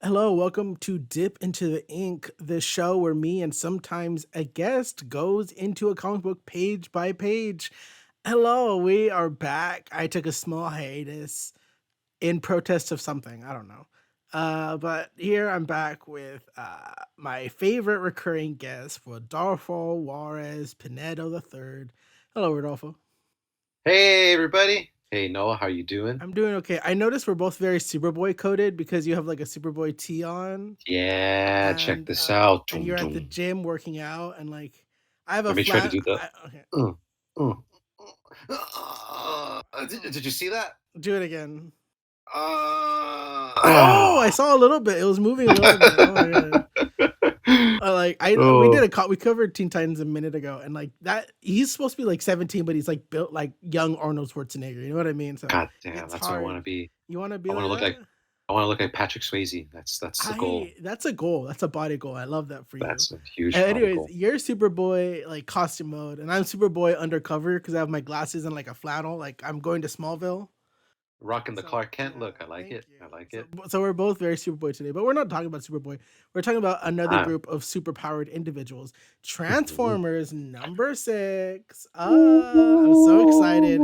Hello, welcome to Dip into the Ink, the show where me and sometimes a guest goes into a comic book page by page. Hello, we are back. I took a small hiatus in protest of something. I don't know. But here I'm back with my favorite recurring guest, Rodolfo Juarez Pinedo III. Hello, Rodolfo. Hey everybody. Hey Noah, how you doing? I'm doing okay. I noticed we're both very Superboy coded because you have like a Superboy tee on. Yeah, check and this uh out. and Doom, you're at the doom. gym working out and like I have a Let me try to flat do the. okay, Uh, uh, did you see that? do it again. Oh, I Ah. saw a little bit. It was moving a little bit. Oh my god. Like we did Oh, we covered Teen Titans a minute ago, and like that he's supposed to be like 17, but he's like built like young Arnold Schwarzenegger. You know what I mean? So God damn, it's that's what I want hard. to be. You want to be I want like to look that? like I want to look like Patrick Swayze. That's the goal. I That's a goal. That's a body goal. I love that for you. That's a huge body Anyways, goal. you're Superboy like costume mode, and I'm Superboy undercover because I have my glasses and like a flannel. Like I'm going to Smallville. Rocking the So Clark yeah, Kent look. I like thank it. you. I like So it. so we're both very Superboy today, but we're not talking about Superboy. We're talking about another Ah. group of superpowered individuals. Transformers #6. I'm so excited.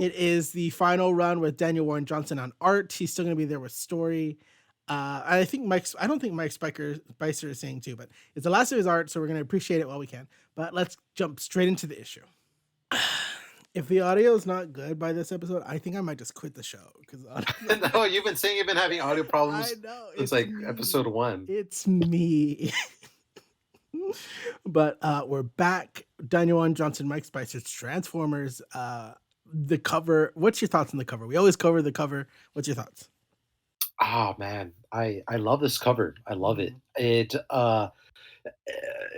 It is the final run with Daniel Warren Johnson on art. He's still gonna be there with story. I think I don't think Mike Spicer is saying too, but it's the last of his art, so we're gonna appreciate it while we can. But let's jump straight into the issue. If the audio is not good by this episode, I think I might just quit the show because honestly, No, you've been saying you've been having audio I problems know since it's like me. episode one. It's me. But we're back. Daniel Warren Johnson, Mike Spicer's Transformers. The cover. What's your thoughts on the cover? We always cover the cover. What's your thoughts? Oh man, I love this cover. I love it. Mm-hmm.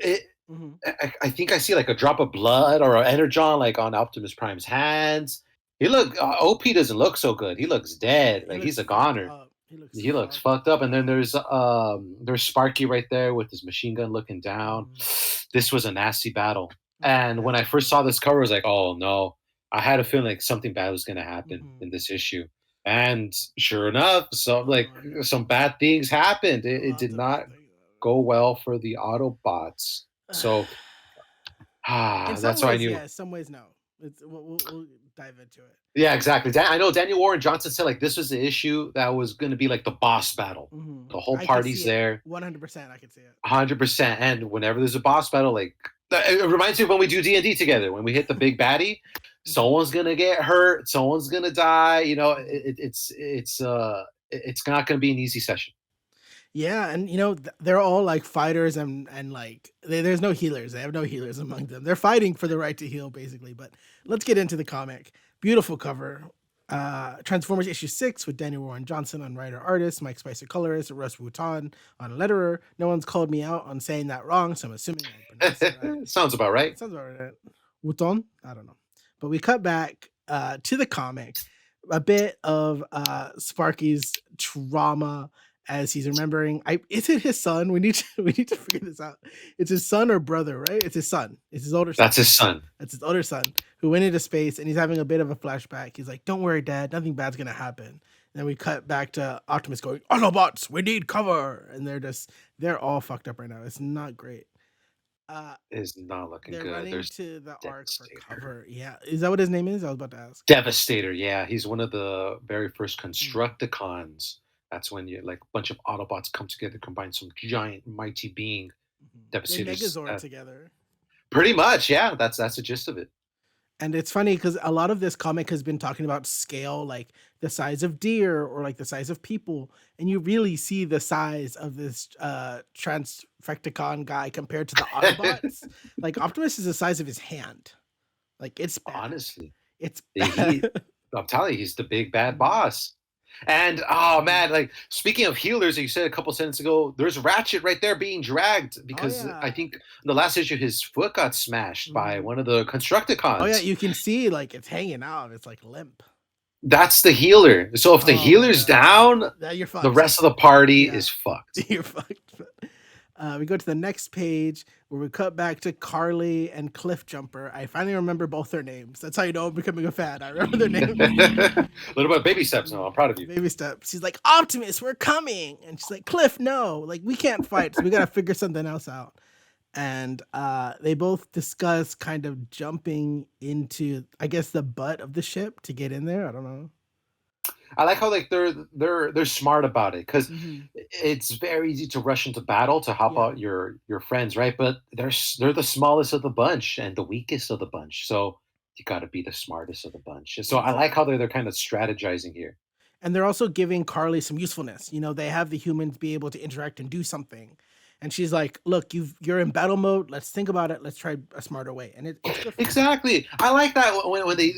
It Mm-hmm. I think I see like a drop of blood or an energon like on Optimus Prime's hands. OP doesn't look so good. He looks Yeah, dead. he Like looks he's a fucked goner. up. He looks He looks fucked fucked up. And then up. there's Sparky right there with his machine gun looking down. Mm-hmm. This was a nasty battle. And when Yeah. I first saw this cover, I was like, oh no. I had a feeling like something bad was gonna happen Mm-hmm. in this issue. And sure enough, Oh some yeah. bad things happened. It did Lots of not bad things. go well for the Autobots. So In some that's how I ways, knew. yes. Some ways, no. We'll dive into it. Yeah, exactly. I know Daniel Warren Johnson said like this was the issue that was going to be like the boss battle. The whole I could party's see it. there, 100%. I could see it. 100%. And whenever there's a boss battle, like it reminds me of when we do D&D together. When we hit the big baddie, Mhm, someone's gonna get hurt, someone's gonna die. mhm. It's not gonna be an easy session. Yeah, and they're all like fighters and like there's no healers. They have no healers among them. They're fighting for the right to heal, basically. But let's get into the comic. Beautiful cover. Transformers issue 6 with Daniel Warren Johnson on writer artist, Mike Spicer colorist, Russ Wooton on letterer. No one's called me out on saying that wrong, so I'm assuming I pronounced it right. Sounds about right. Sounds about right. Wooton? I don't know. But we cut back to the comic. A bit of Sparky's trauma as he's remembering. Is it his son? We need to figure this out. It's his son or brother, right? It's his son. It's his older son. That's his son. That's his older son who went into space and he's having a bit of a flashback. He's like, "Don't worry, Dad. Nothing bad's gonna happen." And then we cut back to Optimus going, "Autobots, we need cover," and they're all fucked up right now. It's not great. Uh, Is not looking they're good. running There's to the arc for Devastator. cover. Yeah, is that what his name is? I was about to ask. Devastator, yeah, he's one of the very first Mhm, Constructicons. That's when you like a bunch of Autobots come together, combine some giant mighty being. They Devastator's Megazord together. pretty much, yeah. That's the gist of it. And it's funny because a lot of this comic has been talking about scale, like the size of deer or like the size of people. And you really see the size of this Transfecticon guy compared to the Autobots. Like Optimus is the size of his hand. Like it's bad. Honestly, It's he. bad. I'm telling you, he's the big bad Mhm, boss. And oh mhm. man, like speaking of healers, you said a couple sentences ago, there's Ratchet right there being dragged Oh because I yeah. think in the last issue his foot got smashed by Mhm. one of the Oh yeah, Constructicons. you can see like it's hanging out. It's like limp. That's the healer. So if the Oh my healer's god. down, That you're the fucked. rest of the party Yeah. is fucked. You're fucked. We go to the next page where we cut back to Carly and Cliff Jumper. I finally remember both their names. That's how you know I'm becoming a fan. I remember their names. A little bit of baby steps now. I'm proud of you. Baby steps. She's like, Optimus, we're coming. And she's like, Cliff, no. Like, we can't fight. So we got to figure something else out. And they both discuss kind of jumping into, I guess, the butt of the ship to get in there. I don't know. I like how like they're smart about it because Mm-hmm. it's very easy to rush into battle to help Yeah, out your friends, right? But they're the smallest of the bunch and the weakest of the bunch, so you got to be the smartest of the bunch. So I like how exactly. they're kind of strategizing here. And they're also giving Carly some usefulness. You know, they have the humans be able to interact and do something. And she's like, look, you're in battle mode. Let's think about it. Let's try a smarter way. And it's good for them. Exactly. I like that when they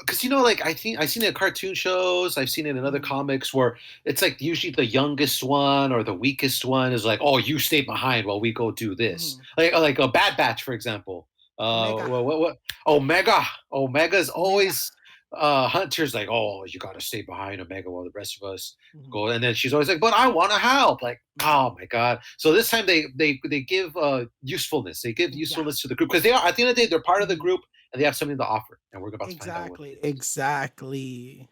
because like I think I've seen it in cartoon shows, I've seen it in other Mm-hmm. comics where it's like usually the youngest one or the weakest one is like, oh, you stay behind while we go do this. Mm-hmm. Like a Bad Batch, for example. Omega. What Omega's Omega. always Hunter's like, oh, you got to stay behind Omega while the rest of us Mm-hmm. go, and then she's always like, but I want to help. Like, Mm-hmm. oh my god. So this time they give usefulness. They give Yeah. usefulness to the group because they are at the end of the day they're part of the Mm-hmm. group and they have something to offer, and we're about to find out what Exactly. it is. Exactly.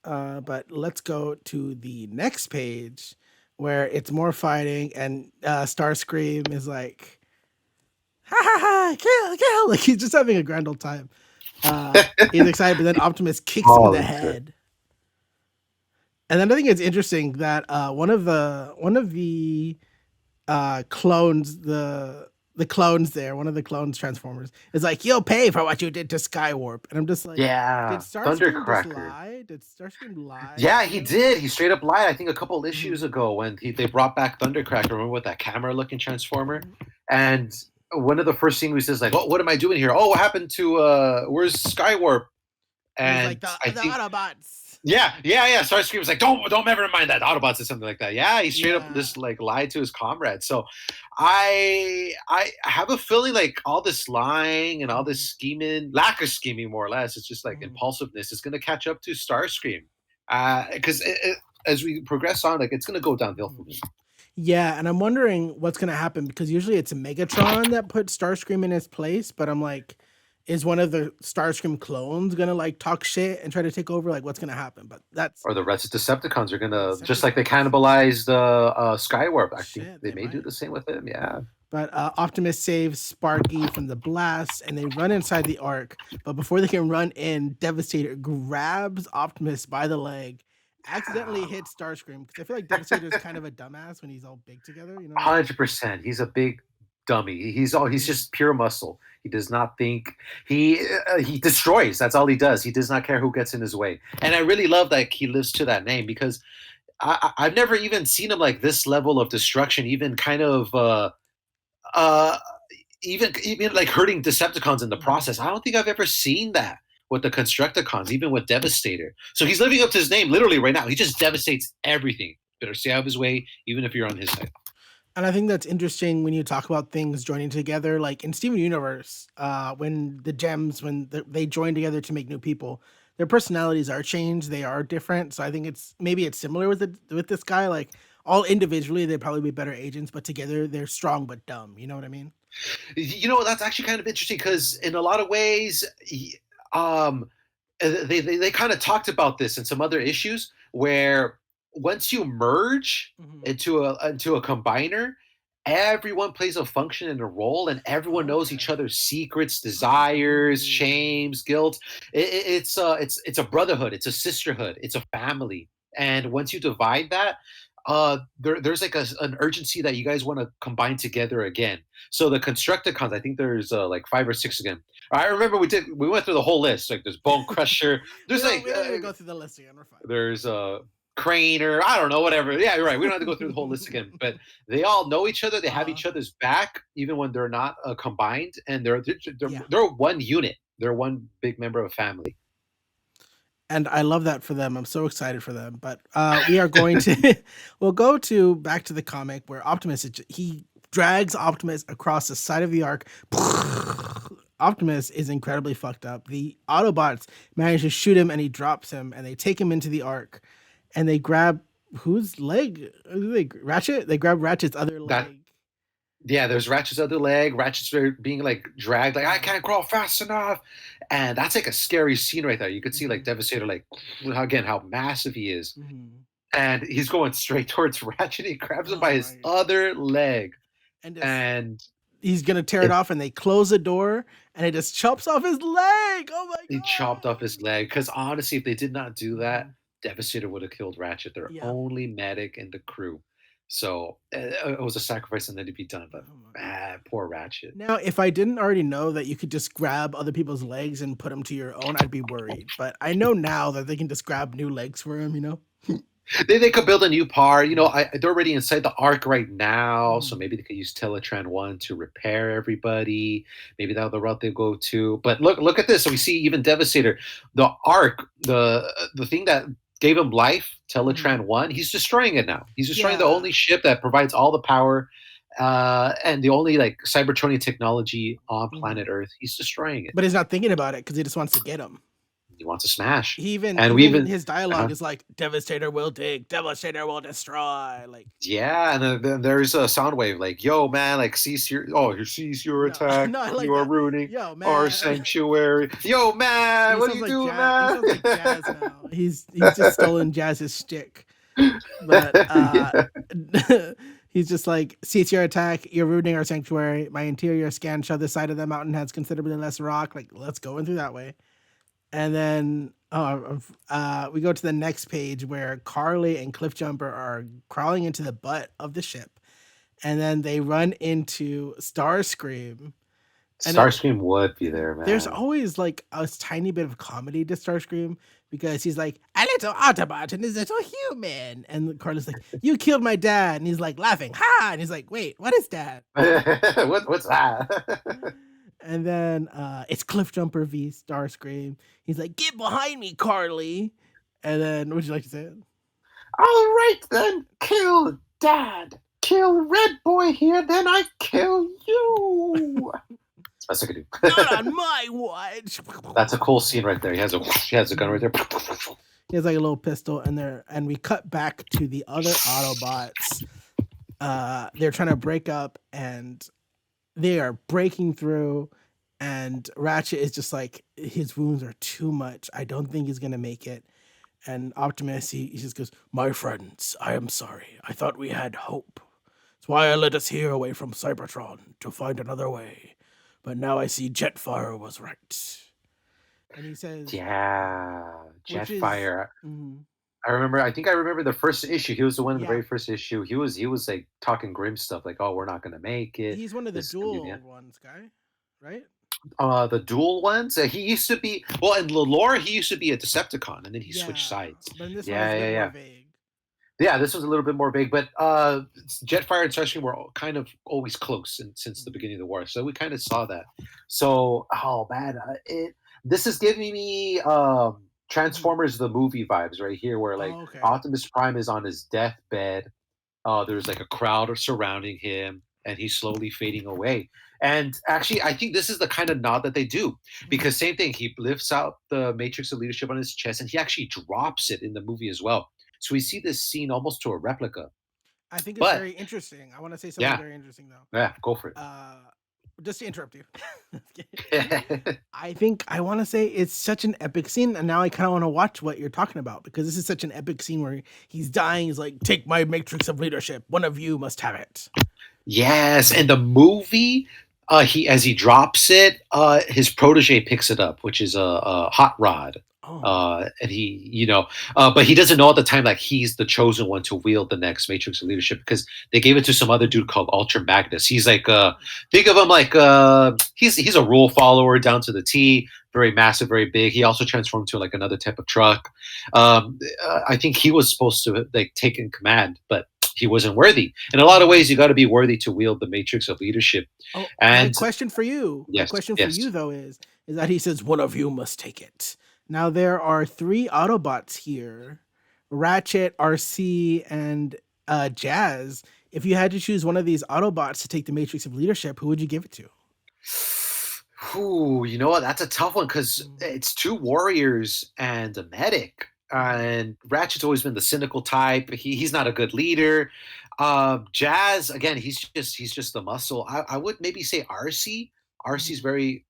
But let's go to the next page where it's more fighting, and Starscream is like, ha ha ha, kill, kill. Like he's just having a grand old time. He's excited, but then Optimus kicks him in Oh, the that's good. head. And then I think it's interesting that one of the clones, the clones there, one of the clones Transformers is like, you'll pay for what you did to Skywarp. And I'm just like, did Yeah, Starscream just Thundercracker. lie? Did Starscream lie Yeah, to he him? did. He straight up lied. I think a couple issues Mm-hmm. ago when they brought back Thundercracker. Remember with that camera looking Transformer? Mm-hmm. And one of the first things he says like, "Oh, what am I doing here? Oh, what happened to where's Skywarp?" And he's like, And I the think Autobots. yeah. Starscream was like, don't ever mind that. Autobots or something like that. Yeah, he straight up Yeah. just like lied to his comrade. So I have a feeling like all this lying and all this Mm-hmm. scheming, lack of scheming, more or less, it's just like Mm-hmm. impulsiveness is going to catch up to Starscream. Because as we progress on, like it's going to go downhill Mm-hmm. for me. Yeah, and I'm wondering what's gonna happen because usually it's a Megatron that puts Starscream in his place, but I'm like, is one of the Starscream clones gonna like talk shit and try to take over? Like, what's gonna happen? But that's Or the rest of Decepticons are going the to, just like they Decepticons. cannibalized Skywarp. I think Shit, they they may do might. the same with him. Yeah. But Optimus saves Sparky from the blast, and they run inside the Ark. But before they can run in, Devastator grabs Optimus by the leg, accidentally hits Starscream because I feel like Devastator is kind of a dumbass when he's all big together. You know what I mean? 100%. He's a big dummy. He's Mm-hmm. just pure muscle. He does not think. He destroys. That's all he does. He does not care who gets in his way. And I really love that he lives to that name because I've never even seen him like this level of destruction. Even kind of uh, even like hurting Decepticons in the Mm-hmm. process. I don't think I've ever seen that with the Constructicons, even with Devastator. So he's living up to his name literally right now. He just devastates everything. Better stay out of his way, even if you're on his side. And I think that's interesting when you talk about things joining together, like in Steven Universe, when the gems, they join together to make new people, their personalities are changed, they are different. So I think maybe it's similar with this guy. Like all individually, they'd probably be better agents, but together they're strong but dumb. You know what I mean? That's actually kind of interesting because Mm-hmm. in a lot of ways, um, they kind of talked about this in some other issues where once you merge Mm-hmm. into a combiner, everyone plays a function and a role, and everyone knows each Okay. other's secrets, desires, Ooh. shames, guilt. It's a brotherhood, it's a sisterhood, it's a family. And once you divide that, there's like an urgency that you guys want to combine together again. So the Constructicons, I think there's like five or six again. I remember we went through the whole list. Like there's Bone Crusher. we There's don't like we don't need to go through the list again. We're fine. there's Craner. I don't know, whatever. Yeah, you're right. We don't have to go through the whole list again. But they all know each other. They have uh each other's back, even when they're not combined, and yeah. they're one unit. They're one big member of a family. And I love that for them. I'm so excited for them. But we are going to we'll go to back to the comic where he drags Optimus across the side of the arc. Optimus is incredibly fucked up. The Autobots manage to shoot him and he drops him and they take him into the arc and they grab whose leg? Ratchet? They grab Ratchet's other That leg. Yeah, there's Ratchet's other leg. Ratchet's being like dragged, like I Yeah. can't crawl fast enough, and that's like a scary scene right there. You could see like Mhm. Devastator, like again how massive he is, Mhm. and he's going straight towards Ratchet. He grabs him Oh by his my! other leg, And just and he's gonna tear it it, off, and they close the door, and it just chops off his leg. Oh my he chopped off his god! leg. Because honestly, if they did not do that, Mhm. Devastator would have killed Ratchet, their Yeah. only medic in the crew. So it was a sacrifice that needed to be done. But Oh my. poor Ratchet. Now, if I didn't already know that you could just grab other people's legs and put them to your own, I'd be worried. But I know now that they can just grab new legs for him. They could build a new part. They're already inside the arc right now, so Mhm. maybe they could use Teletran One to repair everybody. Maybe that's the route they go to. But look at this. So we see even Devastator, the arc, the thing that gave him life, Mhm. Teletran One. He's destroying it now. He's destroying the Yeah. only ship that provides all the power, and the only like Cybertronian technology on planet Mhm. Earth. He's destroying it. But he's not thinking about it because he just wants to get him. He wants to smash, He even and we even even. his dialogue Uh-huh. is like, "Devastator will dig, Devastator will destroy." Like, Yeah, and then there's a sound wave like, "Yo, man, like you cease your no, attack. no, I like You are that. ruining Yo, our man. sanctuary. Yo, man, He what are sounds you like doing, jazz. He man?" sounds like Jazz now. He's just stolen Jazz's shtick. But Yeah. he's just like, cease your attack. You're ruining our sanctuary. My interior scan showed this side of the mountain has considerably less rock. Like, let's go in through that way. And then we go to the next page where Carly and Cliffjumper are crawling into the butt of the ship, and then they run into Starscream. And Starscream would be there, there's man. always like a tiny bit of comedy to Starscream because he's like, a little Autobot and a little human. And Carla's like, you killed my dad. And he's like laughing, ha. And he's like, wait, what is that? What's that? And then it's Cliffjumper v Starscream. He's like, get behind me, Carly. And then, would you like to say it? All right then, kill Dad. Kill Red Boy here, then I kill you. That's a good. Not on my watch. That's a cool scene right there. He has a gun right Mhm. there. He has like a little pistol, and we cut back to the other Autobots. They're trying to break up, and they are breaking through. And Ratchet is just like, his wounds are too much. I don't think he's gonna make it. And Optimus, he just goes, my friends, I am sorry. I thought we had hope. It's why I led us here away from Cybertron to find another way. But now I see Jetfire was right. And he says, Yeah, which is, Jetfire. mhm, I think I remember the first issue. He was the one in the yeah, very first issue. He was like talking grim stuff, like, "Oh, we're not gonna make it. he's one of the This is gonna be the dual end." ones, guy, right? The dual ones. He used to be well in lore. He used to be a Decepticon, and then he switched Yeah, sides. but in this one it's Yeah, a bit yeah, more yeah. vague. Yeah, this was a little bit more big, but Jetfire and Starscream were kind of always close since the Mhm. beginning of the war, so we kind of saw that. So, oh man, it this is giving me Mhm. Transformers the movie vibes right here, where like Oh, okay. Optimus Prime is on his deathbed. There's like a crowd surrounding him, and he's slowly fading away. And actually, I think this is the kind of nod that they do Mhm. because same thing. He lifts out the Matrix of Leadership on his chest, and he actually drops it in the movie as well. So we see this scene almost to a replica. I think it's But very interesting. I want to say something yeah, very interesting though. yeah, go for Uh, just to interrupt you. it. I think I want to say it's such an epic scene, and now I kind of want to watch what you're talking about because this is such an epic scene where he's dying. He's like, "Take my matrix of leadership. One of you must have it." Yes, and the movie, he as he drops it, his protege picks it up, which is a hot rod. Oh, And but he doesn't know at the time like he's the chosen one to wield the next Matrix of Leadership because they gave it to some other dude mhm. called Ultra Magnus. He's like, think of him like he's a rule follower down to the T, very massive, very big. He also transformed to like another type of truck. I think he was supposed to like take in command, but he wasn't worthy. In a lot of Mhm. ways, you got to be worthy to wield the Matrix of Leadership. Oh, my And question for you, yes, yes. though is that he says one of you must take it. Now there are three Autobots here: Ratchet, RC, and Jazz. If you had to choose one of these Autobots to take the Matrix of Leadership, who would you give it to? Ooh, you know what? That's a tough one because Mhm. it's two warriors and a medic. Mhm. and Ratchet's always been the cynical type. He's not a good leader. Jazz, again, he's just the muscle. I would maybe say RC. RC's Mhm. very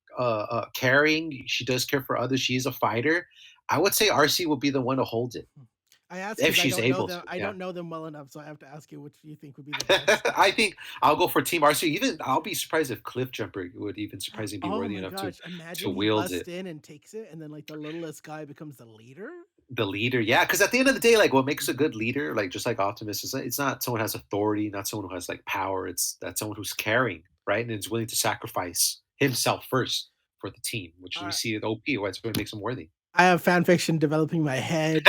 caring. She does care for others. She is a fighter. I would say RC will be the one to hold it Hmm. I ask if because I she's don't know able them. to. I Yeah. don't know them well enough, so I have to ask you which do you think would be the best. I think I'll go for Team RC. Even I'll be surprised if Cliff Jumper would even surprisingly be Oh worthy my enough gosh! to Imagine he wield busts it. in and takes it, and then like the littlest guy becomes the leader. The leader, yeah, because at the end of the day, like what makes a Mhm. good leader, like just like Optimus, is it's not someone who has authority, not someone who has like power. It's that someone who's caring, right, and is willing to sacrifice himself first for the team, which we Uh, see at OP. That's what makes him worthy. I have fan fiction developing in my head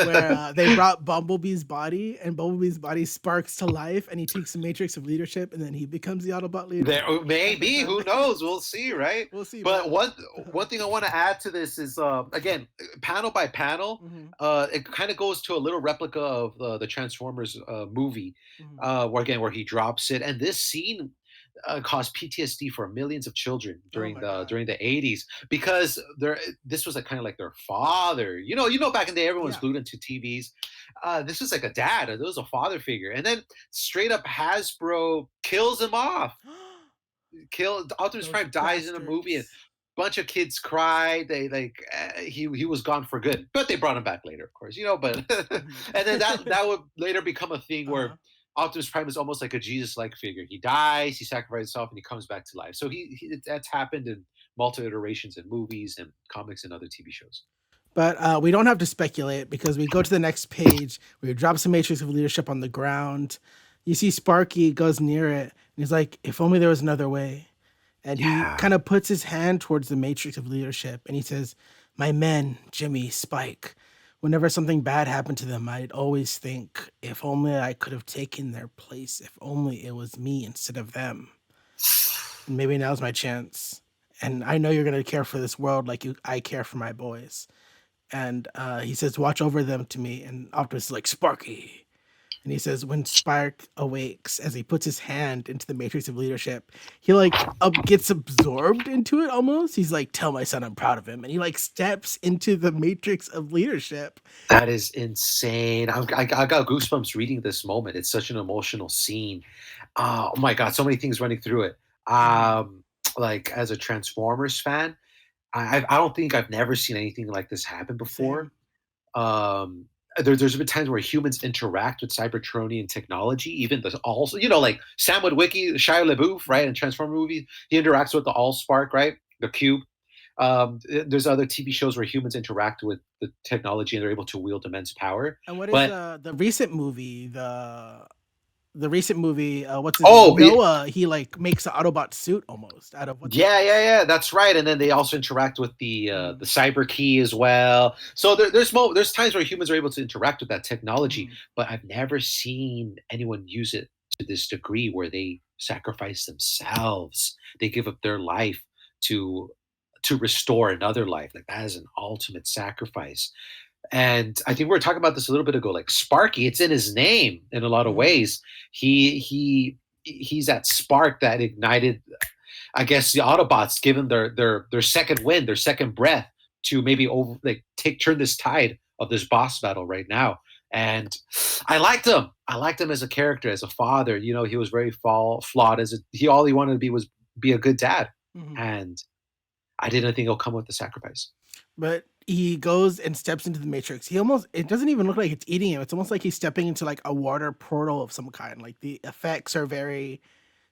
where they brought Bumblebee's body, and Bumblebee's body sparks to life, and he takes the Matrix of leadership, and then he becomes the Autobot leader. There That's my maybe, fan. who knows? We'll see, right? We'll see, But but one thing I want to add to this is again, panel by panel, mhm, it kind of goes to a little replica of the Transformers movie, mhm. where he drops it, and this scene caused PTSD for millions of children Oh during my the god. 80s because this was like kind of like their father. You know, back in the day, everyone's Yeah. glued into TVs. This was like a dad. This was a father figure, and then straight up Hasbro kills him off. Optimus Those Prime dies in a movie, and bastards. a bunch of kids cry. They like he was gone for good, but they brought him back later, of course. But Mhm. and then that would later become a thing where Uh-huh. Optimus Prime is almost like a Jesus-like figure. He dies, he sacrifices himself, and he comes back to life. So that's happened in multiple iterations in movies and comics and other TV shows. But we don't have to speculate because we go to the next page where he drops the Matrix of Leadership on the ground. You see Sparky goes near it, and he's like, if only there was another way. And he Yeah, kind of puts his hand towards the Matrix of Leadership, and he says, my men, Jimmy, Spike, whenever something bad happened to them, I'd always think, if only I could have taken their place, if only it was me instead of them. And maybe now's my chance. And I know you're going to care for this world like I care for my boys. And he says, watch over them to me. And Optimus is like, Sparky. And he says, when Spark awakes, as he puts his hand into the Matrix of Leadership, he like gets absorbed into it almost. He's like, tell my son I'm proud of him. And he like steps into the Matrix of Leadership. that is insane. I got goosebumps reading this moment. It's such an emotional scene. Oh my god, so many things running through it. Mhm. Like as a Transformers fan, I don't think I've never seen anything like this happen before. Same. Um, there's been times where humans interact with Cybertronian technology, even the also, like Sam Witwicky, Shia LaBeouf, right, in Transformer movies, he interacts with the Allspark, right, the cube. There's other TV shows where humans interact with the technology and they're able to wield immense power. And what is But the recent movie? The recent movie, what's his name? oh, Noah, he like makes an Autobot suit almost out of what's his yeah, name? yeah, yeah, that's right. And then they also interact with the Mhm. cyber key as well. So there's times where humans are able to interact with that technology, Mhm. but I've never seen anyone use it to this degree where they sacrifice themselves. They give up their life to to restore another life. Like that is an ultimate sacrifice. And I think we were talking about this a little bit ago. Like Sparky, it's in his name in a lot of Mhm. ways. He's that spark that ignited, I guess, the Autobots, give them their second wind, their second breath to maybe turn this tide of this boss battle right now. And I liked him. I liked him as a character, as a father. He was very flawed. All he wanted to be was be a good dad, Mhm. and I didn't think it'll come with the sacrifice. But he goes and steps into the Matrix. It doesn't even look like it's eating him. It's almost like he's stepping into like a water portal of some kind. Like the effects are very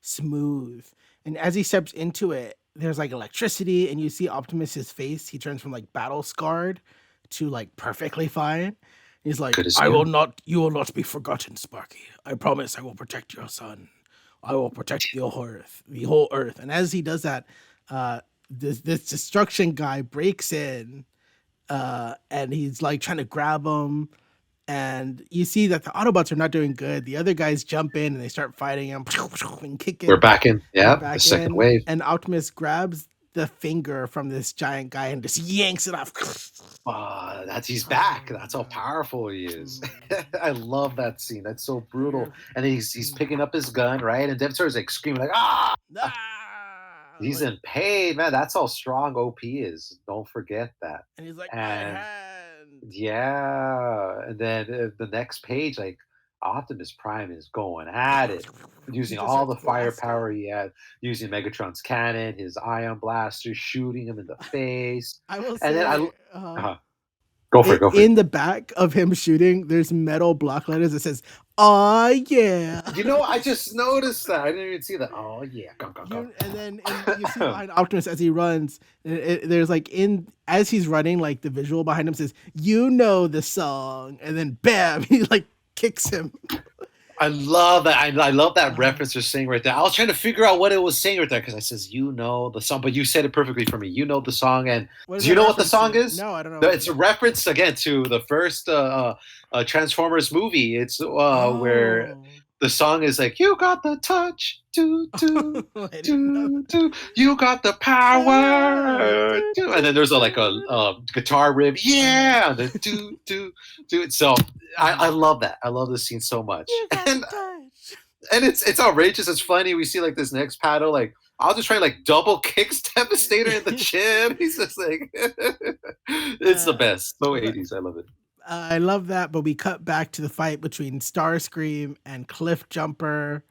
smooth. And as he steps into it, there's like electricity, and you see Optimus's face. He turns from like battle scarred to like perfectly fine. He's like, Good as new. you will not be forgotten, Sparky. I promise I will protect your son. I will protect the whole earth. And as he does that, this destruction guy breaks in, and he's like trying to grab him. And you see that the Autobots are not doing good. The other guys jump in and they start fighting him and We're kicking. back in. They're Yeah, the back second in, wave. and Optimus grabs the finger from this giant guy and just yanks it off. That's he's back. Oh That's how god. powerful he is. Mm. I love that scene. That's so And brutal. you're And then he's mm. picking up his gun, right? And Devastator's like screaming like, ah! He's Like, in pain, man. That's how strong OP is. Don't forget that. and he's like, my And hand. Yeah, and then the next page, like Optimus Prime is going at it, He using just all starts the firepower blasting. he had, using Megatron's cannon, his ion blaster, shooting him in the face, I will and then say, go for it, go for it. in the back of him shooting, there's metal block letters that says, "Oh yeah." You know, I just noticed that. I didn't even see that. Oh yeah, go go go. And then you see behind Optimus as he runs, there's like in as he's running, like the visual behind him says, "You know the song," and then bam, he like kicks him. I love that. I love that Uh, reference you're saying right there. I was trying to figure out what it was saying right there because I says, you know the song, but you said it perfectly for me. You know the song, and what is do you that know what the reference song to? is? No, I don't know what It's is a it. reference again to the first Transformers movie. It's where Oh, the song is like, "You got the touch, do do I didn't know do that. do. You got the Ah, power, do, do." And do, then there's like do. a guitar riff, yeah, Uh, and the do do do. So I love that. I love this scene so much, you got the and touch. it's outrageous. It's funny. We see like this next paddle, like I'll just try like double kicks Devastator in the chin. He's just like, it's the uh, best. So but 80s. I love it. I love that. But we cut back to the fight between Starscream and Cliff Jumper,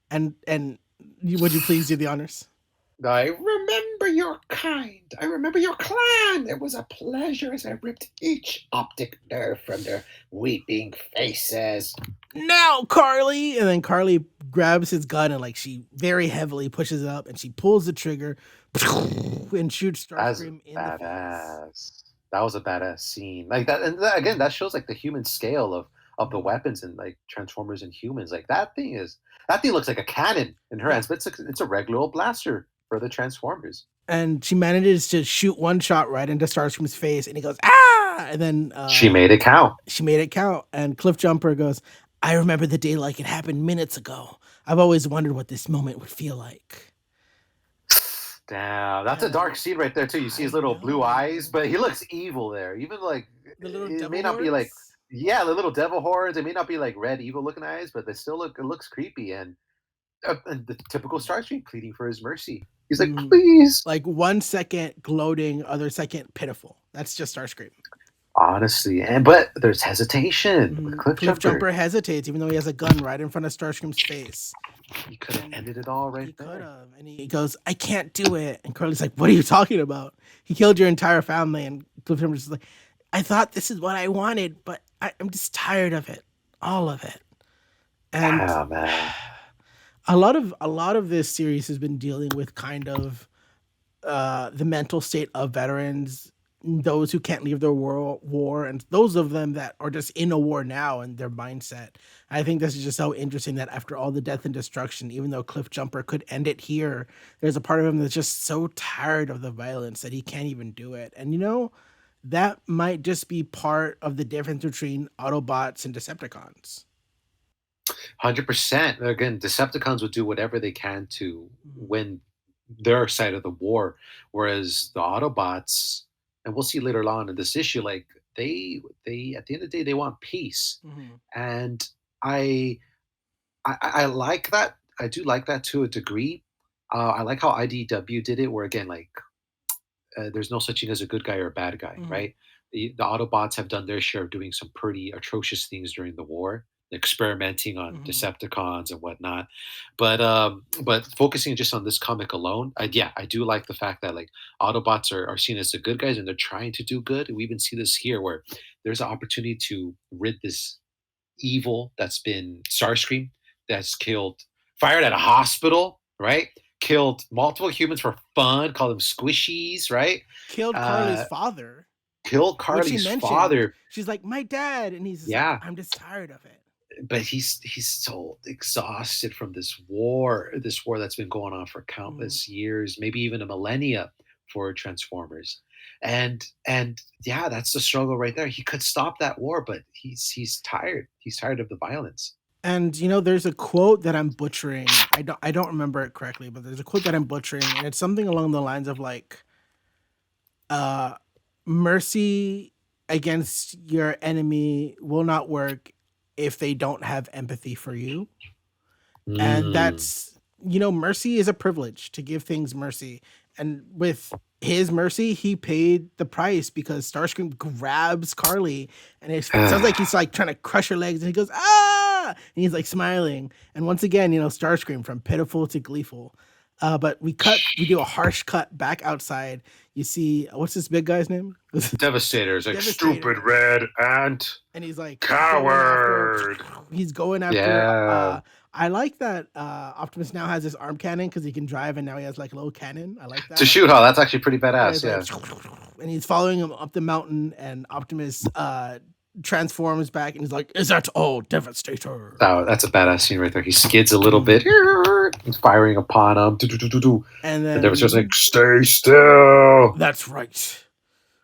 and would you please do the honors? I remember your kind. I remember your clan. It was a pleasure as I ripped each optic nerve from their weeping faces. Now, Carly, and then Carly grabs his gun and like she very heavily pushes it up, and she pulls the trigger and shoots That's Starscream in the face. badass. That was a badass scene. Like that, and that, again, that shows like the human scale of the Mhm. weapons and like Transformers and humans. Like that thing looks like a cannon in her Yeah. hands, but it's a regular old blaster for the Transformers. And she manages to shoot one shot right into Starscream's face, and he goes, "Ah!" And then She made it count. she made it count. And Cliff Jumper goes, "I remember the day like it happened minutes ago. I've always wondered what this moment would feel like." Damn, that's a dark And scene right there too. You see I his little blue eyes, know but he looks evil there. Even like the little it may devil not be like, horns. yeah, the little devil horns. It may not be like red evil looking eyes, but they still look. It looks creepy and the typical Starscream pleading for his mercy. He's like, Mhm. please. Like 1 second gloating, other second pitiful. That's just Starscream. Honestly, and but there's hesitation with Mhm. Cliff Cliffjumper. Jumper hesitates, even though he has a gun right in front of Starscream's face. He could have And ended it all right he could there. have. And he goes, "I can't do it." And Curly's like, "What are you talking about? He killed your entire family." And Cliff Jumper's just like, "I thought this is what I wanted, but I'm just tired of it. All of it." And Oh man. a lot of this series has been dealing with kind of the mental state of veterans, those who can't leave their war, and those of them that are just in a war now and their mindset. I think this is just so interesting that after all the death and destruction, even though Cliff Jumper could end it here, there's a part of him that's just so tired of the violence that he can't even do it. And that might just be part of the difference between Autobots and Decepticons. 100%. Again, Decepticons would do whatever they can to Mhm. win their side of the war, whereas the Autobots, and we'll see later on in this issue, like they at the end of the day they want peace, Mhm. and I I like that. I do like that to a degree. I like how IDW did it, where again, like there's no such thing as a good guy or a bad guy, Mhm. right? The Autobots have done their share of doing some pretty atrocious things during the war, experimenting on Mhm. Decepticons and whatnot. But focusing just on this comic alone, yeah, I do like the fact that like Autobots are seen as the good guys and they're trying to do good. We even see this here where there's an opportunity to rid this evil that's been Starscream, that's killed, fired at a hospital, right? Killed multiple humans for fun, called them squishies, right? Killed Carly's Uh, father, killed which she Carly's mentioned. father. She's like, "My dad," and he's just like, Yeah, "I'm just tired of it." but he's so exhausted from this war that's been going on for Mm. countless years, maybe even a millennia for Transformers. And yeah, that's the struggle right there. He could stop that war, but he's tired. He's tired of the violence. And there's a quote that I'm butchering. I don't remember it correctly, but there's a quote that I'm butchering, and it's something along the lines of like, uh, "Mercy against your enemy will not work if they don't have empathy for you." And Mm. that's mercy is a privilege to give things mercy, and with his mercy, he paid the price because Starscream grabs Carly, and it sounds like he's like trying to crush her legs, and he goes ah, and he's like smiling. And once again, Starscream from pitiful to gleeful. But we do a harsh cut back outside. You see, what's this big guy's name? Devastator is like Devastator. stupid red ant And he's like coward. he's going after Yeah. I like that Optimus now has his arm cannon because he can drive, and now he has like a little cannon. I like To that. shoot, huh? That's actually pretty Yeah, badass. it's Yeah. like, and he's following him up the mountain, and Optimus transforms back, and he's like, "Is that all, Devastator?" Oh, that's a badass scene right there. He skids a little bit. He's firing upon him. And And Devastator's then like, stay still. that's right.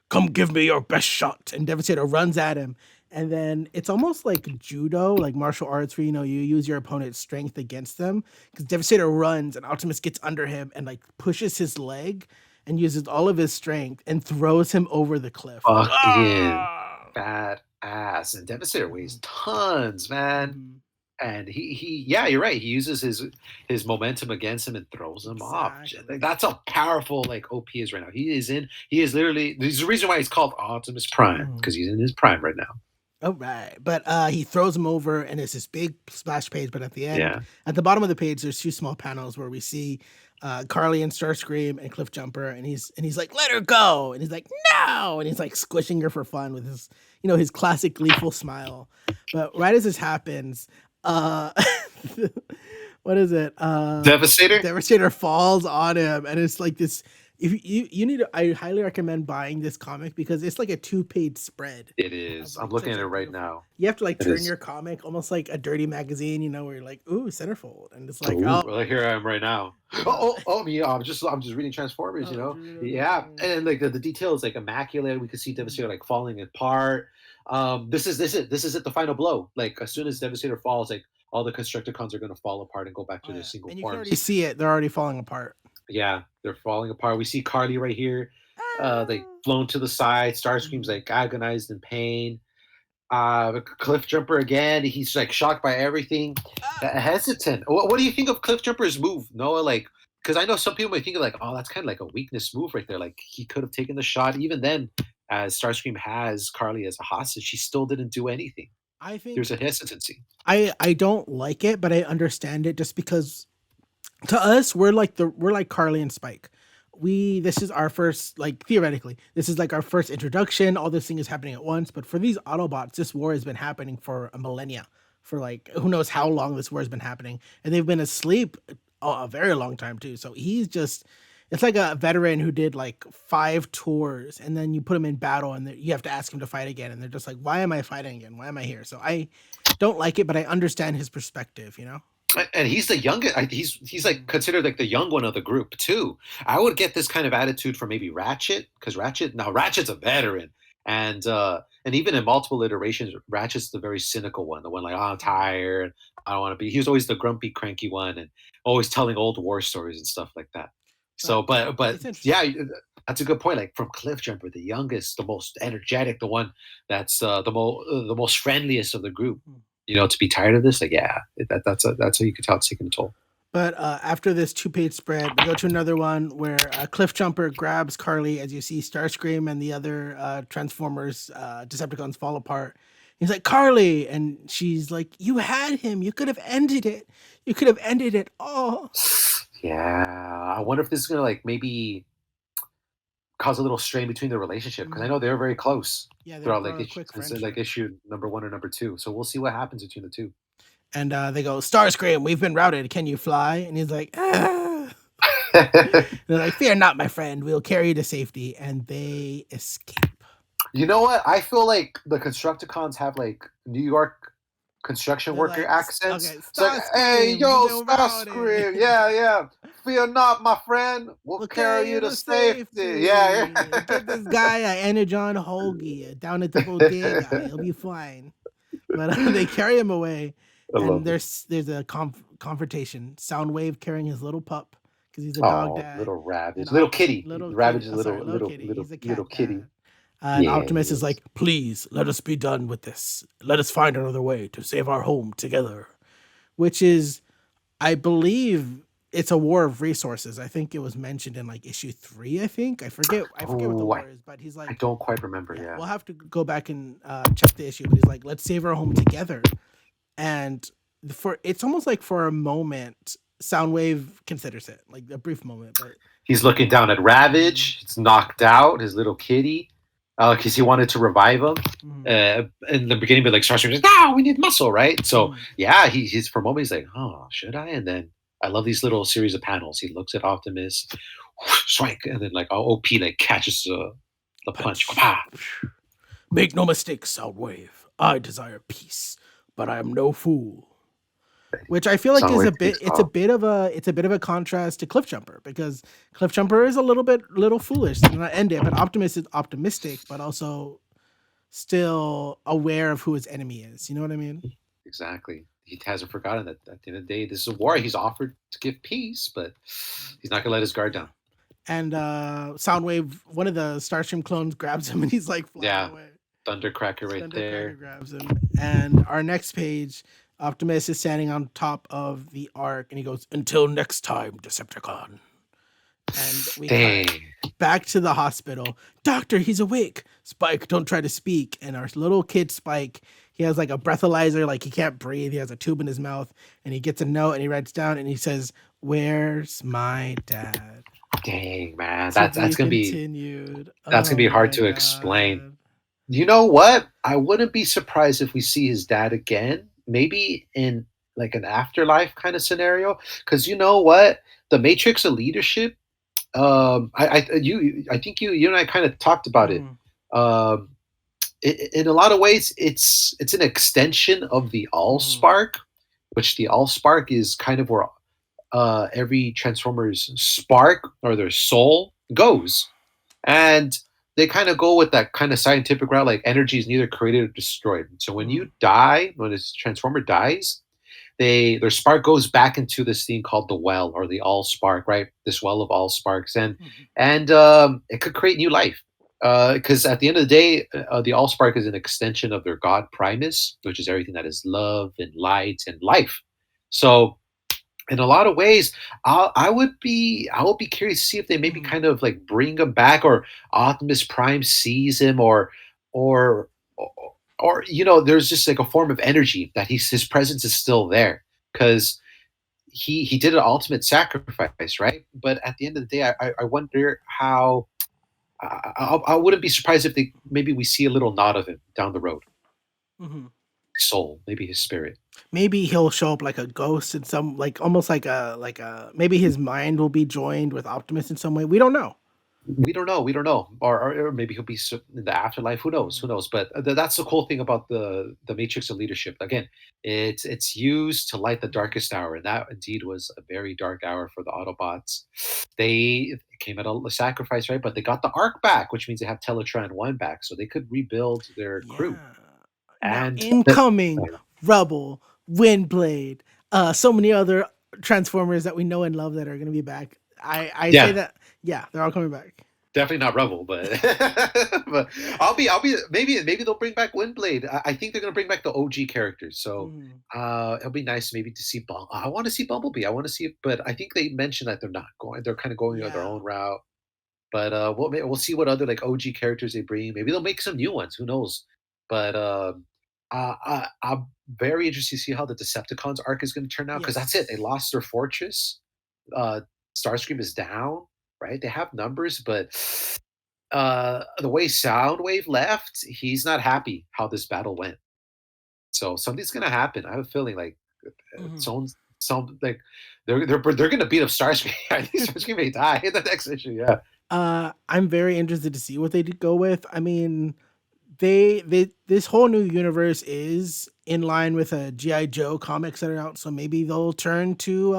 Come give me your best shot. And Devastator runs at him. And then it's almost like judo, like martial arts, where you use your opponent's strength against them. Because Devastator runs and Optimus gets under him and like pushes his leg and uses all of his strength and throws him over the cliff. Fucking Ah! badass. And Devastator weighs tons, man. Mhm. And yeah, you're right. He uses his momentum against him and throws him off. Exactly. Like, that's how powerful like OP is right now. He is literally, there's a reason why he's called Optimus Prime, because he's in his prime right now. Oh, right. But he throws him over, and it's this big splash page. But at the end, Yeah. at the bottom of the page, there's two small panels where we see Carly and Starscream and Cliffjumper, and he's like, "Let her go," and he's like, "No," and he's like squishing her for fun with his classic gleeful smile. But right as this happens, uh, what is it? Devastator? Devastator falls on him, and it's like this. If you need to, I highly recommend buying this comic because it's like a 2-page spread. It Of is. I'm like looking such at a it right beautiful. now. You have to like It turn is. your comic almost like a dirty magazine, where you're like, ooh, centerfold, and it's like, Ooh, oh, well, here I am right now. Yeah, I'm just reading Transformers, Yeah, and like the detail is like immaculate. We could see Devastator like falling apart. This is at the final blow. Like as soon as Devastator falls, like all the Constructicons are gonna fall apart and go back oh to their yeah, single and you can already forms. see it; they're already falling apart. Yeah, they're falling apart. We see Carly right here, like Ah. flown to the side. Starscream's Mhm. like agonized in pain. Cliff Jumper again. He's like shocked by everything, Ah. hesitant. What do you think of Cliff Jumper's move, Noah? Like, because I know some people might think of like, oh, that's kind of like a weakness move right there. Like he could have taken the shot. Even then, as Starscream has Carly as a hostage, she still didn't do anything. I There's think a hesitancy. I don't like it, but I understand it just because to us we're like Carly and Spike. This is our first, like, theoretically, this is like our first introduction. All this thing is happening at once, but for these Autobots, this war has been happening for a millennia, for like who knows how long this war has been happening, and they've been asleep a very long time too. So he's just it's like a veteran who did like 5 tours, and then you put him in battle, and you have to ask him to fight again, and they're just like, "Why am I fighting again? Why am I here?" So I don't like it, but I understand his perspective. And he's the youngest. He's like considered like the young one of the group too. I would get this kind of attitude from maybe Ratchet, because Ratchet's a veteran, and even in multiple iterations, Ratchet's the very cynical one, the one like, oh, I'm tired, I don't want to be. He was always the grumpy, cranky one, and always telling old war stories and stuff like that. But So, but it's interesting. yeah, that's a good point. Like from Cliffjumper, the youngest, the most energetic, the one that's the most friendliest of the group. To be tired of this, like, yeah, that's how you could tell it's taking a toll. But after this 2-page spread, we go to another one where Cliffjumper grabs Carly as you see Starscream and the other Transformers Decepticons fall apart. He's like, "Carly," and she's like, "You had him. You could have ended it. You could have ended it all." Yeah, I wonder if this is gonna like maybe cause a little strain between the relationship, because I know Mhm. they're very close Yeah, throughout they're like a quick like friendship. issue number one or number two. So we'll see what happens between the two. And they go, "Starscream, we've been routed. Can you fly?" And he's like, "Ah." They're like, "Fear not, my friend. We'll carry you to safety." And they escape. You know what? I feel like the Constructicons have like New York construction They're worker like, accents. "Okay, It's like, hey, Starscream, we've yo, been routed. Starscream, yeah, yeah. Fear not, my friend. We'll We'll carry carry you you to to safety. Yeah, safety. Get this yeah. guy a Energon Hoagie down at the bodega. He'll be fine." But they carry him away, I and love it. there's a confrontation. Soundwave carrying his little pup because he's a dog Oh, dad, little and Ravage, little kitty. little Ravage kitty. is Oh, sorry, little, little little, kitty. little, He's a little cat kitty. dad. And Yeah, Optimus he is is. like, "Please let us be done with this. Let us find another way to save our home together," which is, I believe, it's a war of resources. I think it was mentioned in like issue 3. I forget what the Oh, war is, but he's I like, don't quite remember. yeah, Yeah. we'll have to go back and check the issue. But he's like, let's save our home together. And for it's almost like for a moment, Soundwave considers it like a brief moment, but He's looking down at mhm, Ravage. He's knocked out, his little kitty, because he wanted to revive him. mhm, In the beginning, but like Starscream says, "No, we need muscle, right?" So mhm. yeah, he's for a moment he's like, "Oh, should I?" And then I love these little series of panels. He looks at Optimus, strike, and then like OP like catches the punch. Punch. Make no mistake, Soundwave. I desire peace, but I am no fool. Which I feel like is Soundwave a bit takes off. it's a bit of a contrast to Cliffjumper, because Cliffjumper is a little foolish, not end it, but Optimus is optimistic, but also still aware of who his enemy is. You know what I mean? Exactly. He hasn't forgotten that at the end of the day, this is a war. He's offered to give peace, but he's not gonna let his guard Yeah. down. And Soundwave, one of the Starstream clones, grabs him and he's like flying Yeah, away. Thundercracker right Thundercracker there. grabs him. And our next page, Optimus is standing on top of the Ark and he goes, "Until next time, Decepticon." And we cut Dang. back to the hospital. "Doctor, he's awake. Spike, don't try to speak." And our little kid Spike, he has like a breathalyzer, like he can't breathe. He has a tube in his mouth, and he gets a note and he writes down and he says, "Where's my dad?" Dang, man. To That's be gonna be continued. that's gonna be Oh hard my to explain. god. You know what? I wouldn't be surprised if we see his dad again, maybe in like an afterlife kind of scenario. Because you know what? The Matrix of Leadership. I think you and I kind of talked about it. Mhm, Um, in a lot of ways, it's an extension of the mhm, Allspark, which the Allspark is kind of where every Transformer's spark or their soul goes. And they kind of go with that kind of scientific route, like energy is neither created or destroyed. So when mhm, you die, when this Transformer dies, their spark goes back into this thing called the well or the all spark, right? This well of all sparks, and mhm, it could create new life. Because at the end of the day, the all spark is an extension of their God Primus, which is everything that is love and light and life. So in a lot of ways, I would be curious to see if they maybe mhm, kind of like bring him back, or Optimus Prime sees him, or or, or there's just like a form of energy that his presence is still there because he did an ultimate sacrifice, right? But at the end of the day, I wonder how. I wouldn't be surprised if they maybe we see a little nod of him down the road, mhm. soul, maybe his spirit. Maybe he'll show up like a ghost in some, like almost like a maybe his mind will be joined with Optimus in some way. We don't know. We don't know. We don't know. Or maybe he'll be in the afterlife. Who knows? Who Mhm, knows? But that's the cool thing about the Matrix of Leadership. Again, it's used to light the mhm. darkest hour, and that indeed was a very dark hour for the Autobots. They came at a sacrifice, right? But they got the Ark back, which means they have Teletran One back, so they could rebuild their crew. Yeah. Now And incoming Rebel, Windblade, so many other Transformers that we know and love that are gonna be back. I say yeah, that, yeah, they're all coming back. definitely not Rebel, but but I'll be maybe they'll bring back Windblade. I think they're gonna bring back the OG characters. So Mhm, it'll be nice maybe to see I want to see Bumblebee. I want to see it, but I think they mentioned that they're not going. They're kind of going on their yeah. own route. But we'll see what other like OG characters they bring. Maybe they'll make some new ones. Who knows? But I'm very interested to see how the Decepticons arc is going to turn out because that's it. They Yes. lost their fortress. Uh, Starscream is down. Right? They have numbers, but the way Soundwave left, he's not happy how this battle went. So something's gonna happen. I have a feeling like Mhm. some like they're gonna beat up Starscream. I think Starscream may die in the next issue. Yeah. I'm very interested to see what they go with. I mean, they this whole new universe is in line with a GI Joe comics that are out, so maybe they'll turn to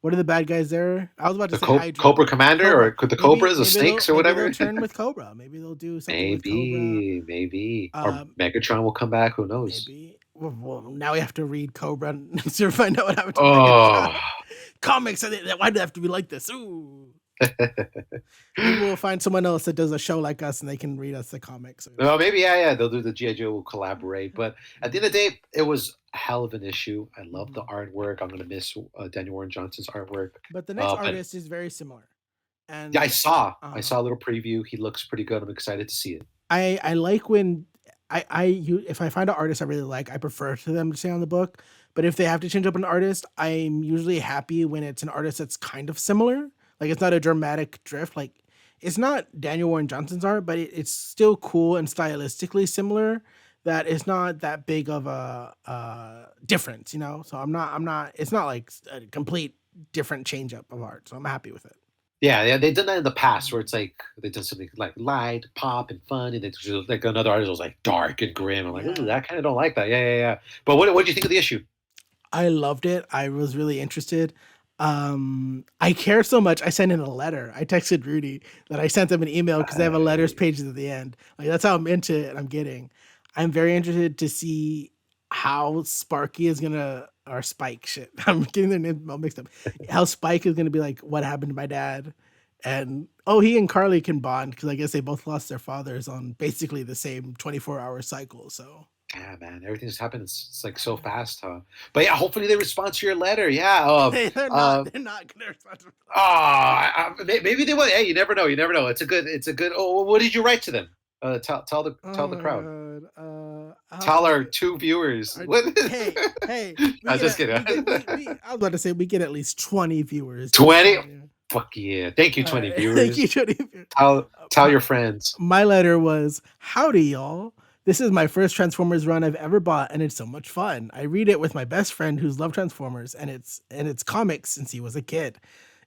what are the bad guys there? I was about to The say Hydra, Cobra Commander Cobra. or could the Maybe Cobras, the maybe they'll snakes or maybe they'll whatever. turn with Cobra. Maybe they'll do something with Cobra. Maybe. Or Um, Megatron will come back. Who knows? maybe. Well, now we have to read Cobra to find out what happened to Oh, Megatron. Comics, why do they have to be like this? Ooh. Maybe we'll find someone else that does a show like us, and they can read us the comics. Well, maybe, yeah, yeah, they'll do the GI Joe will collaborate. But at the end of the day, it was a hell of an issue. I love the Mhm. artwork. I'm gonna miss Daniel Warren Johnson's artwork. But the next But artist is very similar, yeah, and I saw a little preview. He looks pretty good. I'm excited to see it. I like when if I find an artist I really like, I prefer to them to stay on the book. But if they have to change up an artist, I'm usually happy when it's an artist that's kind of similar. Like it's not a dramatic drift. Like it's not Daniel Warren Johnson's art, but it's still cool and stylistically similar. That it's not that big of a difference, you know. So I'm not. It's not like a complete different change up of art. So I'm happy with it. Yeah, yeah, they've done that in the past where Mhm. it's like they've done something like light, pop, and fun, and it's just like another artist was like dark and grim. I'm like, ooh, Yeah. I kind of don't like that. Yeah, yeah, yeah. But what do you think of the issue? I loved it. I was really interested. I care so much. I sent in a letter. I texted Rudy that I sent them an email because they have a letters I, page at the end. Like that's how I'm into it. I'm getting. I'm very interested to see how Sparky is gonna or Spike shit. I'm getting their names all mixed up. How Spike is gonna be like, what happened to my dad? And oh, he and Carly can bond because I guess they both lost their fathers on basically the same 24-hour cycle. So yeah, man, everything just happens. It's like so fast, huh? But yeah, hopefully they respond to your letter. Yeah. they're not. They're not gonna respond. Maybe they will. Hey, you never know. You never know. It's a good. It's a good. Oh, what did you write to them? Tell Oh the my crowd. god. I'll have to Tell look our at. two viewers. Our, What? hey, we I'm get just kidding. I was about to say we get at least 20 viewers. Just 20. saying, Fuck yeah! Thank you, yeah. All 20 right. Thank you, viewers. 20 viewers. Tell your friends. My letter was, howdy, y'all. This is my first Transformers run I've ever bought, and it's so much fun. I read it with my best friend who's loved Transformers and it's comics since he was a kid.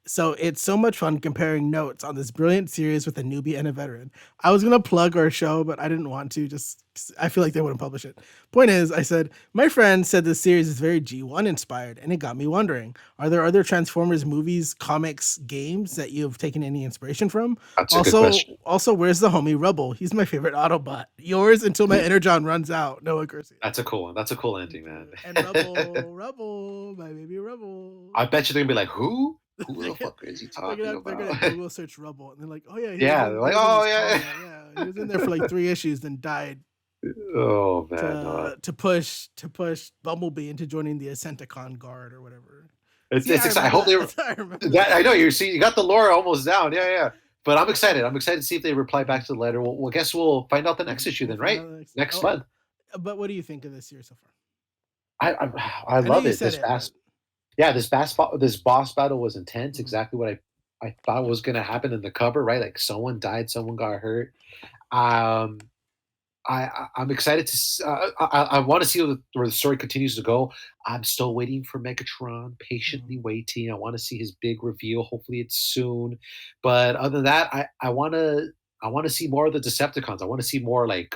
So it's so much fun comparing notes on this brilliant series with a newbie and a veteran. I was gonna plug our show, but I didn't want to. Just I feel like they wouldn't publish it. Point is, I said my friend said this series is very G1 inspired, and it got me wondering: are there other Transformers movies, comics, games that you have taken any inspiration from? That's a good Also, question. where's the homie Rubble? He's my favorite Autobot. Yours until my Energon runs out. Noah Garcia. That's a cool one. That's a cool ending, man. And Rubble, my baby Rubble. I bet you they're gonna be like, who? Who they're the gonna, fuck is he talking they're about? gonna Google search Rubble, and they're like, oh yeah, Yeah, they're he like, was in oh this yeah. comic. Yeah, he was in there for like 3 issues, then died Oh man, to push Bumblebee into joining the Ascenticon Guard or whatever. See, it's I exciting. I remember hope that. they. That's how I remember That that. I know you see you got the lore almost down. Yeah, yeah. But I'm excited. I'm excited to see if they reply back to the letter. Well, guess we'll find out the next issue We'll then, find right? out the next. Next Oh, month. but what do you think of this year so far? I I know love you it. said it, but This boss battle was intense. mhm. Exactly what I thought was gonna happen in the cover. Right, like someone died, someone got hurt. Um, I'm excited to. I want to see where the story continues to go. I'm still waiting for Megatron, Mhm. patiently waiting. I want to see his big reveal. Hopefully, it's soon. But other than that, I want to see more of the Decepticons. I want to see more like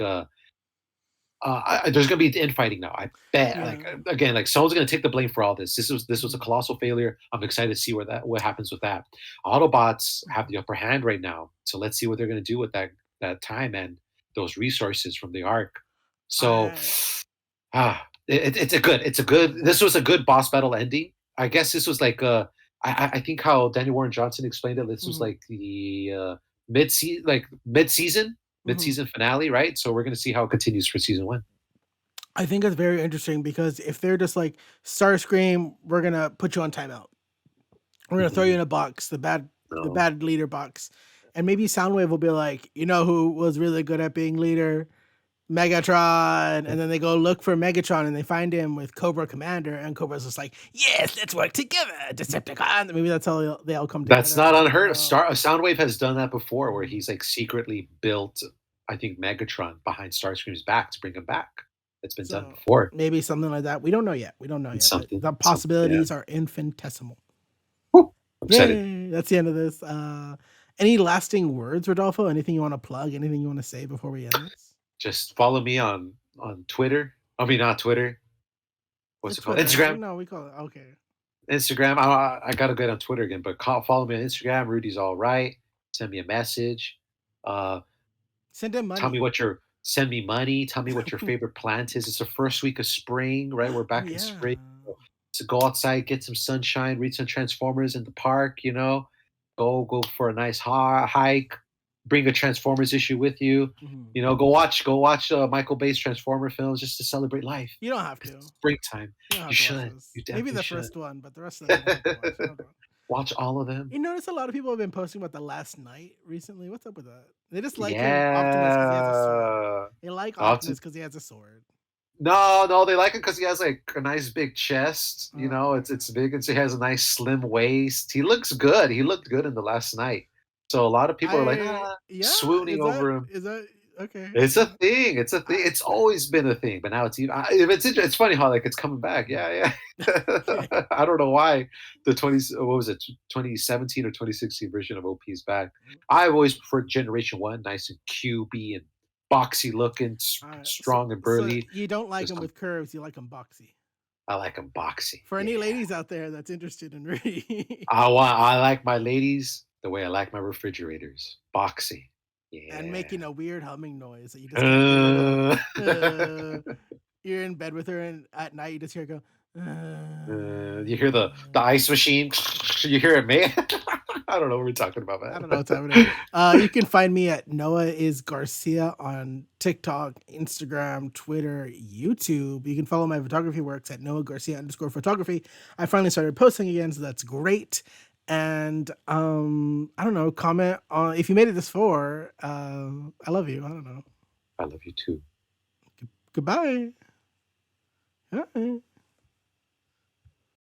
there's gonna be infighting now. I bet. Yeah. Like again, like someone's gonna take the blame for all this. This was a Mhm. colossal failure. I'm excited to see what happens with that. Autobots have Mhm. the upper hand right now, so let's see what they're gonna do with that time and those resources from the arc. So I it's a good. This was a good boss battle ending. I guess this was like I think how Daniel Warren Johnson explained it. This was mhm. like the mid Mhm. season finale, right? So we're gonna see how it continues for season one. I think it's very interesting because if they're just like Starscream, we're gonna put you on timeout. We're gonna throw you Mhm. in a box, the No. bad leader box, and maybe Soundwave will be like, you know who was really good at being leader, Megatron, and then they go look for Megatron and they find him with Cobra Commander, and Cobra's just like, yes, let's work together, Decepticon. Maybe that's how they all come That's together. I not don't unheard of. know. Soundwave has done that before, where Mhm. he's like secretly built, I think, Megatron behind Starscream's back to bring him back. It's been done So before. maybe something like that. We don't know yet. We don't know It's yet, but something. the Something. Yeah. possibilities are infinitesimal. Woo. I'm excited. Yay! That's the end of this. Any lasting words, Rodolfo? Anything you want to plug? Anything you want to say before we end this? Just follow me on Twitter. I mean, not Twitter. What's It's it called? Twitter, right? Instagram. No, we call it okay. Instagram. I gotta get on Twitter again, but follow me on Instagram. Rudy's all right. Send me a message. Uh, Send him tell money. me what your send me money. Tell me what your favorite plant is. It's the first week of spring, right? We're Oh back in yeah. spring. So to go outside, get some sunshine, read some Transformers in the park. You know, Go for a nice hike. Bring a Transformers issue with you. Mhm. You know, go watch Michael Bay's Transformer films just to celebrate life. You don't have 'Cause to. it's springtime. You don't You have to watch should. those. You Maybe definitely the should. first one, but the rest of them you don't have to watch. You don't have to. Watch all of them. You notice a lot of people have been posting about The Last Night recently. What's up with that? They just like him Optimus because he has a sword. Yeah. They like Opti Optimus because he has a sword. No, they like him because he has, like, a nice big chest, you Oh know, my it's god. big, and so he has a nice slim waist. He looks good. He looked good in The Last Night. So a lot of people are like, Yeah, swooning over him. is that okay? It's a thing. It's a thing. I It's always been a thing, but now it's even. It's funny how, like, it's coming back. Yeah, okay. yeah. I don't know why the 20 what was it, 2017 or 2016 version of OP is back. I've always preferred Generation One, nice and cubey and boxy looking, Alright. So strong and so burly. you don't like Just him with curves, you like him boxy. I like them boxy. For Yeah. any ladies out there that's interested in Rudy I like my ladies the way I like my refrigerators, boxy. and Yeah. making a weird humming noise that you just can't get rid of. Uh, You're in bed with her and at night you just hear her go, you hear the ice machine. You hear it, man. I don't know what we're talking about, I man. don't know what's happening. You can find me at Noah is Garcia on TikTok, Instagram, Twitter, YouTube. You can follow my photography works at Noah Garcia _photography. I finally started posting again, so that's great. And I don't know, comment on if you made it this far. I love you. I don't know. I love you too. Goodbye. Bye.